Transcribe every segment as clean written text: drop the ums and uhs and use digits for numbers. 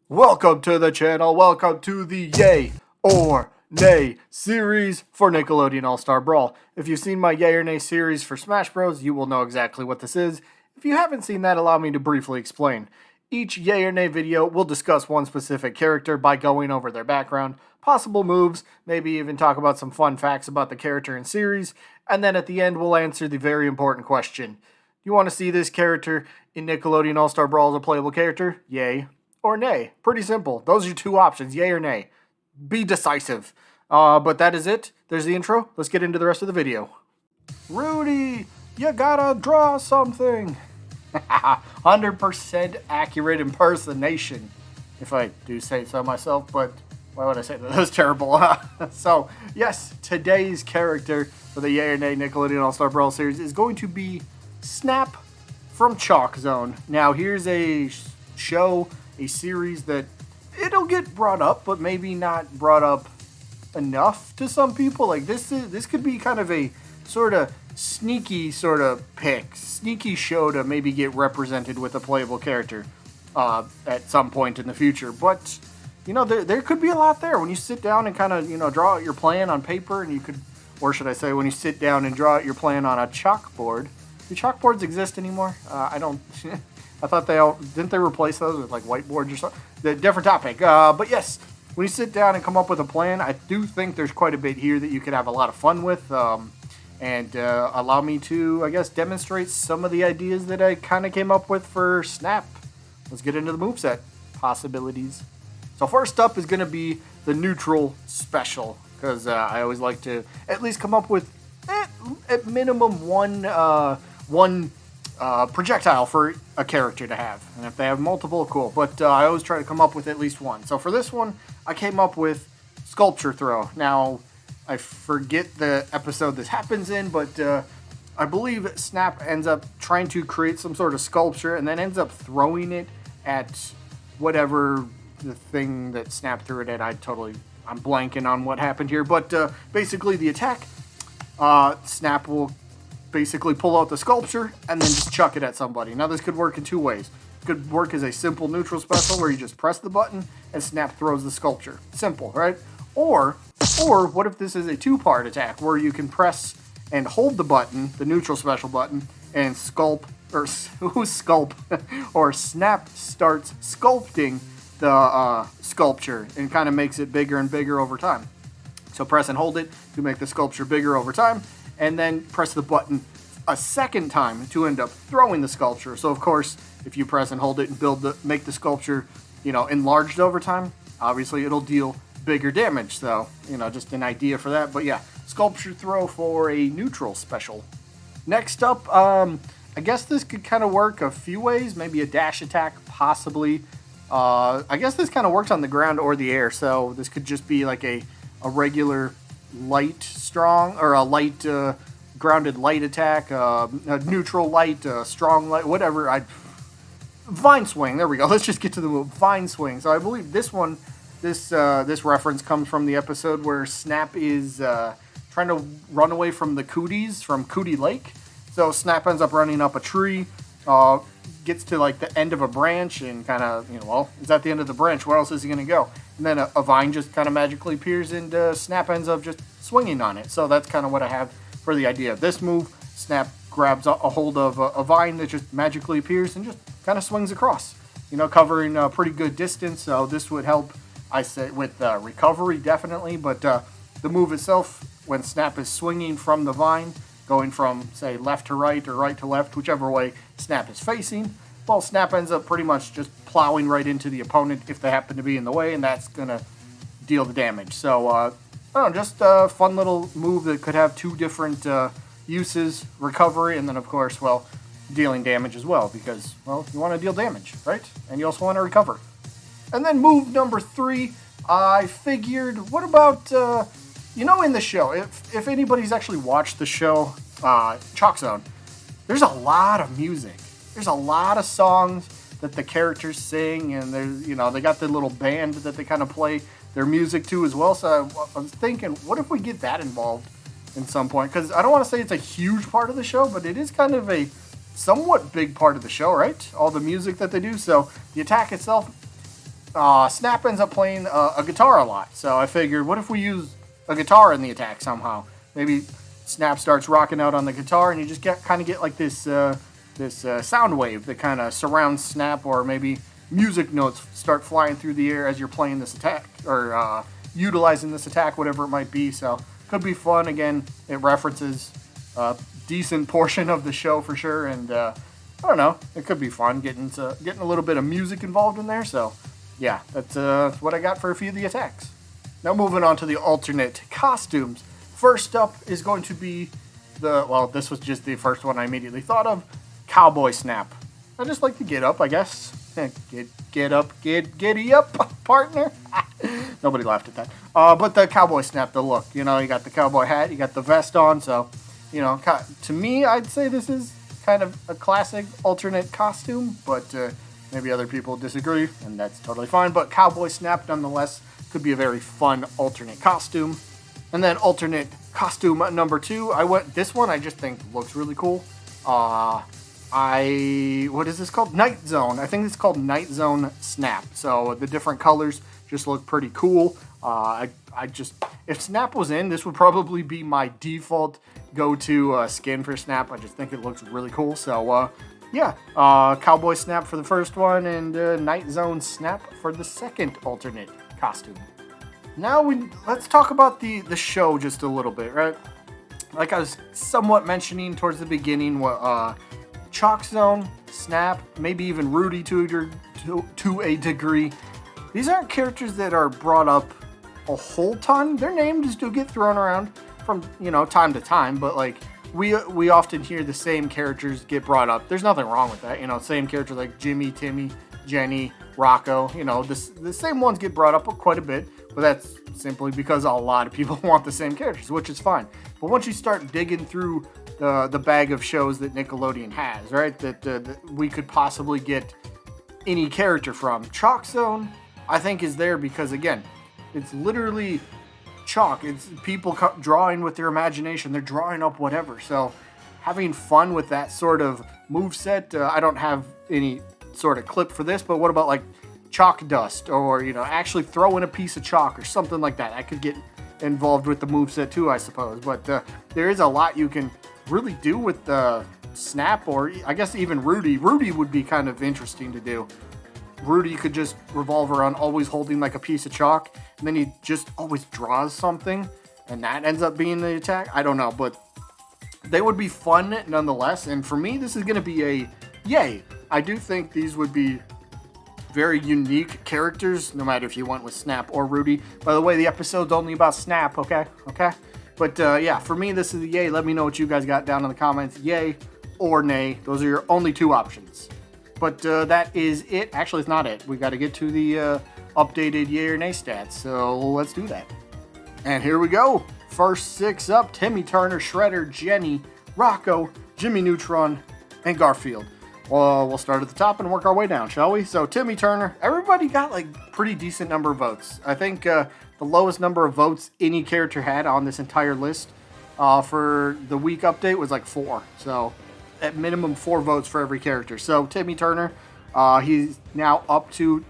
Welcome to the channel, welcome to the Yay or Nay series for Nickelodeon All Star Brawl. If you've seen my Yay or Nay series for Smash Bros, you will know exactly what this is. If you haven't seen that, allow me to briefly explain. Each Yay or Nay video will discuss one specific character by going over their background, possible moves, maybe even talk about some fun facts about the character and series, and then at the end we'll answer the very important question. Do you want to see this character in Nickelodeon All Star Brawl as a playable character? Yay or nay. Pretty simple. Those are your two options, yay or nay. Be decisive. But that is it. There's the intro. Let's get into the rest of the video. Rudy, you gotta draw something. 100% accurate impersonation, if I do say so myself, but why would I say that? That was terrible. So, yes, today's character for the Yay or Nay Nickelodeon All Star Brawl series is going to be Snap from Chalkzone. Now, here's a show, a series that it'll get brought up, but maybe not brought up enough to some people. Like this could be kind of a sort of sneaky sort of pick, sneaky show to maybe get represented with a playable character at some point in the future. But you know, there could be a lot there when you sit down and kind of draw out your plan on paper, and you could, or should I say, when you sit down and draw out your plan on a chalkboard. Do chalkboards exist anymore? I don't. I thought didn't they replace those with like whiteboards or something? The different topic. But yes, when you sit down and come up with a plan, I do think there's quite a bit here that you could have a lot of fun with, and allow me to, I guess, demonstrate some of the ideas that I kind of came up with for Snap. Let's get into the moveset possibilities. So first up is going to be the neutral special, because I always like to at least come up with at minimum one projectile for a character to have, and if they have multiple, cool, but I always try to come up with at least one. So for this one, I came up with sculpture throw. Now, I forget the episode this happens in, but I believe Snap ends up trying to create some sort of sculpture and then ends up throwing it at whatever the thing that Snap threw it at. I'm blanking on what happened here, but basically the attack, Snap will basically pull out the sculpture and then just chuck it at somebody. Now this could work in two ways. It could work as a simple neutral special where you just press the button and Snap throws the sculpture. Simple, right? Or what if this is a two-part attack where you can press and hold the button, the neutral special button, and or Snap starts sculpting the sculpture and kind of makes it bigger and bigger over time. So press and hold it to make the sculpture bigger over time, and then press the button a second time to end up throwing the sculpture. So of course, if you press and hold it and make the sculpture, enlarged over time, obviously it'll deal bigger damage. So, just an idea for that. But yeah, sculpture throw for a neutral special. Next up, I guess this could kind of work a few ways. Maybe a dash attack, possibly. I guess this kind of works on the ground or the air. So this could just be like a regular light strong, or a light grounded light attack, a neutral light, strong light, whatever. Vine swing, there we go. Let's just get to the move. Vine swing. So I believe this reference comes from the episode where Snap is trying to run away from the cooties from Cootie Lake. So Snap ends up running up a tree, gets to like the end of a branch, and kind of, he's at the end of the branch. Where else is he going to go? And then a vine just kind of magically appears, and Snap ends up just swinging on it. So that's kind of what I have for the idea of this move. Snap grabs a hold of a vine that just magically appears and just kind of swings across, covering a pretty good distance. So this would help, I say, with recovery, definitely. But the move itself, when Snap is swinging from the vine, going from, say, left to right or right to left, whichever way Snap is facing, well, Snap ends up pretty much just plowing right into the opponent if they happen to be in the way, and that's going to deal the damage. So, I don't know, just a fun little move that could have two different uses, recovery, and then, of course, well, dealing damage as well, because, well, you want to deal damage, right? And you also want to recover. And then move number 3, I figured, what about, in the show, if anybody's actually watched the show, Chalkzone, there's a lot of music. There's a lot of songs that the characters sing, and there's, they got the little band that they kind of play their music to as well. So I was thinking, what if we get that involved in some point? Because I don't want to say it's a huge part of the show, but it is kind of a somewhat big part of the show, right? All the music that they do. So the attack itself, Snap ends up playing a guitar a lot. So I figured, what if we use a guitar in the attack somehow? Maybe Snap starts rocking out on the guitar, and you just kind of get like this sound wave that kind of surrounds Snap, or maybe music notes start flying through the air as you're playing this attack, or utilizing this attack, whatever it might be. So could be fun. Again, it references a decent portion of the show for sure, and I don't know, it could be fun getting a little bit of music involved in there. So yeah, that's what I got for a few of the attacks. Now moving on to the alternate costumes. First up is going to be this was just the first one I immediately thought of, Cowboy Snap. I just like to get up, I guess. Giddy up, partner. Nobody laughed at that. But the Cowboy Snap, the look. You got the cowboy hat, you got the vest on, so, to me, I'd say this is kind of a classic alternate costume, but maybe other people disagree, and that's totally fine. But Cowboy Snap, nonetheless, could be a very fun alternate costume. And then alternate costume number 2, this one I just think looks really cool. What is this called? Night Zone. I think it's called Night Zone Snap. So the different colors just look pretty cool. If Snap was in, this would probably be my default go-to skin for Snap. I just think it looks really cool. So Cowboy Snap for the first one, and Night Zone Snap for the second alternate costume. Now let's talk about the show just a little bit, right? Like I was somewhat mentioning towards the beginning, Chalkzone, Snap, maybe even Rudy to a degree. These aren't characters that are brought up a whole ton. Their names do get thrown around from time to time, but like we often hear the same characters get brought up. There's nothing wrong with that. Same characters like Jimmy, Timmy, Jenny, Rocco. The same ones get brought up quite a bit. But that's simply because a lot of people want the same characters, which is fine. But once you start digging through the bag of shows that Nickelodeon has, right, that we could possibly get any character from, Chalkzone, I think, is there because, again, it's literally chalk. It's people drawing with their imagination. They're drawing up whatever. So having fun with that sort of moveset, I don't have any sort of clip for this, but what about like chalk dust, or actually throw in a piece of chalk or something like that? I could get involved with the moveset too, I suppose, but there is a lot you can really do with the Snap, or I guess even Rudy would be kind of interesting to do. Rudy could just revolve around always holding like a piece of chalk, and then he just always draws something, and that ends up being the attack. I don't know, but they would be fun nonetheless, and for me this is going to be a yay. I do think these would be very unique characters, no matter if you went with Snap or Rudy. By the way, the episode's only about Snap, okay? But for me, this is a yay. Let me know what you guys got down in the comments. Yay or nay. Those are your only two options. But that is it. Actually, it's not it. We got to get to the updated yay or nay stats. So let's do that. And here we go. First 6 up: Timmy Turner, Shredder, Jenny, Rocco, Jimmy Neutron, and Garfield. Well, we'll start at the top and work our way down, shall we? So Timmy Turner, everybody got like pretty decent number of votes. I think the lowest number of votes any character had on this entire list for the week update was like 4. So at minimum 4 votes for every character. So Timmy Turner, he's now up to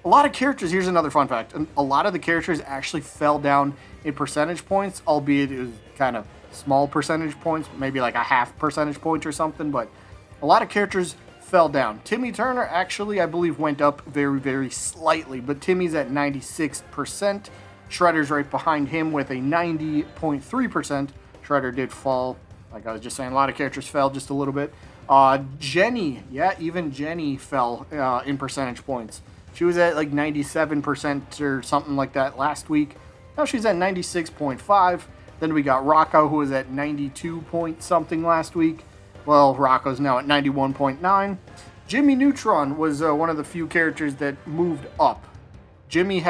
a lot of characters. Here's another fun fact. A lot of the characters actually fell down in percentage points, albeit it was kind of small percentage points, maybe like a half percentage point or something, but a lot of characters fell down. Timmy Turner actually, I believe, went up very, very slightly, but Timmy's at 96%. Shredder's right behind him with a 90.3%. Shredder did fall. Like I was just saying, a lot of characters fell just a little bit. Jenny, even Jenny fell in percentage points. She was at like 97% or something like that last week. Now she's at 96.5. Then we got Rocco, who was at 92 point something last week. Well, Rocco's now at 91.9. Jimmy Neutron was one of the few characters that moved up. Jimmy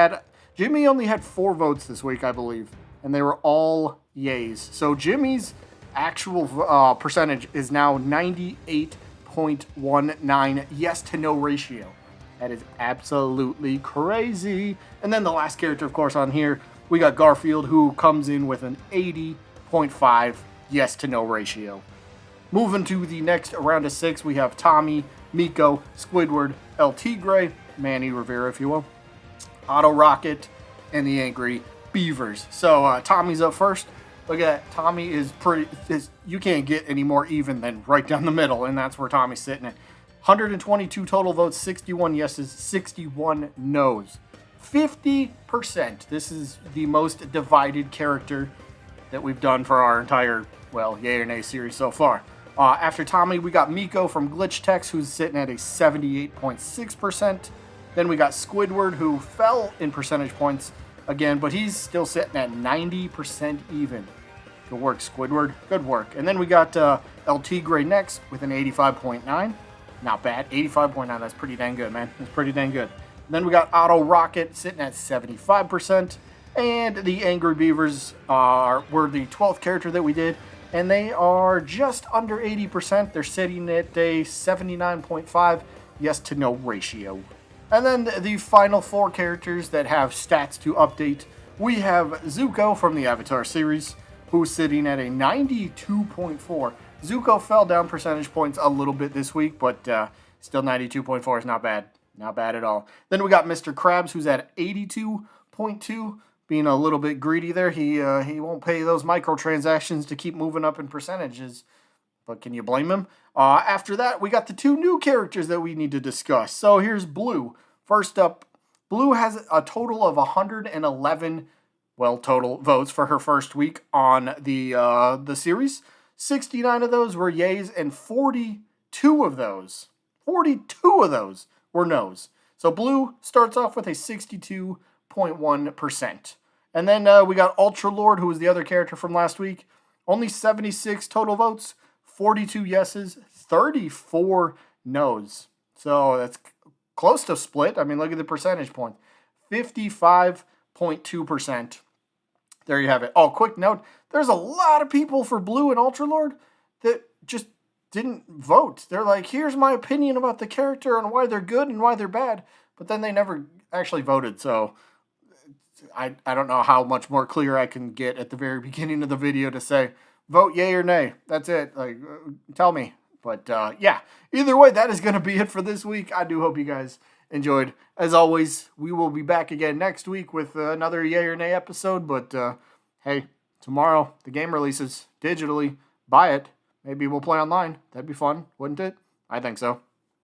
only had 4 votes this week, I believe, and they were all yays. So Jimmy's actual percentage is now 98.19 yes to no ratio. That is absolutely crazy. And then the last character, of course, on here, we got Garfield, who comes in with an 80.5 yes to no ratio. Moving to the next round of 6, we have Tommy, Miko, Squidward, El Tigre, Manny Rivera, if you will, Auto Rocket, and the Angry Beavers. So Tommy's up first. Look at that. Tommy is you can't get any more even than right down the middle, and that's where Tommy's sitting at. 122 total votes, 61 yeses, 61 noes. 50%. This is the most divided character that we've done for our entire, yay or nay series so far. After Tommy, we got Miko from Glitch Text, who's sitting at a 78.6%. Then we got Squidward, who fell in percentage points again, but he's still sitting at 90% even. Good work, Squidward. Good work. And then we got LT Gray next with an 85.9. Not bad. 85.9. That's pretty dang good, man. That's pretty dang good. And then we got Auto Rocket sitting at 75%. And the Angry Beavers were the 12th character that we did. And they are just under 80%. They're sitting at a 79.5 yes to no ratio. And then the final 4 characters that have stats to update. We have Zuko from the Avatar series, who's sitting at a 92.4. Zuko fell down percentage points a little bit this week, but still 92.4 is not bad. Not bad at all. Then we got Mr. Krabs, who's at 82.2. Being a little bit greedy there. He won't pay those microtransactions to keep moving up in percentages. But can you blame him? After that, we got the 2 new characters that we need to discuss. So here's Blue. First up, Blue has a total of 111, total votes for her first week on the series. 69 of those were yays, and 42 of those were no's. So Blue starts off with a 62.1%. And then we got Ultra Lord, who was the other character from last week. Only 76 total votes, 42 yeses, 34 no's. So that's close to split. I mean, look at the percentage point. 55.2%. There you have it. Oh, quick note. There's a lot of people for Blue and Ultra Lord that just didn't vote. They're like, here's my opinion about the character and why they're good and why they're bad. But then they never actually voted. So I don't know how much more clear I can get at the very beginning of the video to say, vote yay or nay. That's it. Like, tell me. But either way, that is going to be it for this week. I do hope you guys enjoyed. As always, we will be back again next week with another yay or nay episode. But hey, tomorrow the game releases digitally. Buy it. Maybe we'll play online. That'd be fun, wouldn't it? I think so.